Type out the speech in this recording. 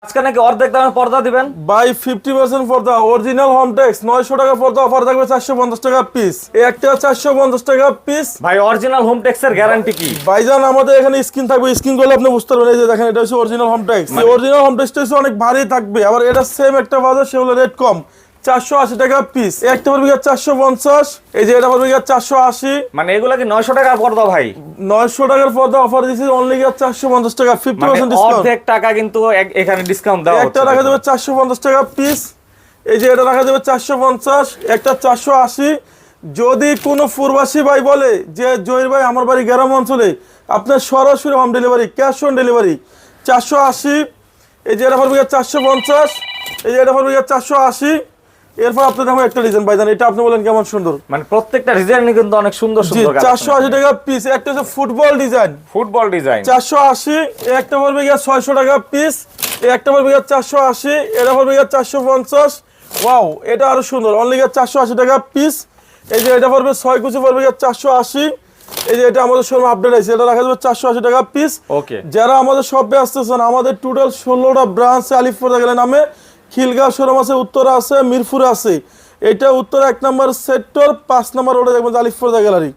আজকে নাকি অর্ধেক দামে পর্দা দিবেন বাই 50% পর্দা অরিজিনাল হোমটেক্স 900 টাকা পর্দা অফার থাকবে 450 টাকা পিস এই একটা 450 টাকা পিস ভাই অরিজিনাল হোমটেক্স এর গ্যারান্টি কি ভাইজান আমাদের এখানে স্ক্রিন থাকবে স্ক্রিন করলে আপনি বুঝতে পারবেন এই যে দেখেন এটা হচ্ছে অরিজিনাল হোমটেক্স এই অরিজিনাল হোমটেক্সটা হচ্ছে অনেক ভারী থাকবে আবার এটা সেম একটা বাজার সেগুলো রেট কম 480 টাকা পিস একটা পড়বে 450 এই যে এটা পড়বে 480 মানে এগুলা কি 900 টাকার পর্দা ভাই 900 টাকার পর্দা অফার দিয়েছি অনলি 450 টাকা 50% মানে ডিসকাউন্ট অর্ধেক টাকা কিন্তু এখানে ডিসকাউন্ট দেওয়া একটা হচ্ছে রাখা যাবে 450 টাকা পিস এই যে এটা রাখা যাবে 450 একটা 480 যদি কোনো প্রবাসী ভাই বলে যে জহির ভাই আমার বাড়ি গ্রাম অঞ্চলে আপনার সরাসরি home delivery cash on delivery 480 এই যে এটা পড়বে 450 এই যে এটা পড়বে 480 এরপর আপনি দেখুন একটা ডিজাইন ভাইজান এটা আপনি বলেন কেমন সুন্দর মানে প্রত্যেকটা ডিজাইনই কিন্তু অনেক সুন্দর জি সুন্দর 480 টাকা পিস একটা হচ্ছে ফুটবল ডিজাইন ফুটবল ডিজাইন 480 একটা পড়বে 600 টাকা পিস একটা পড়বে 480 এটা পড়বে 450 ওয়াও এটা আরো সুন্দর অনলি 480 টাকা পিস এই যে এটা পড়বে 6 কুচি পড়বে 480 এই যে এটা আমাদের শোরুম আপডেট আছে এটা রাখা যাবে 480 টাকা পিস ওকে যারা আমাদের শপে আসতেছেন আমাদের টোটাল 16টা ব্রাঞ্চ আলিফপুর গেলে নামে খিলগাঁও শোরুম আছে উত্তরা আছে মিরপুরে আছে এটা উত্তরা 1 নম্বর সেক্টর 5 নম্বর রোডে দেখবেন আলিফপুর গ্যালারি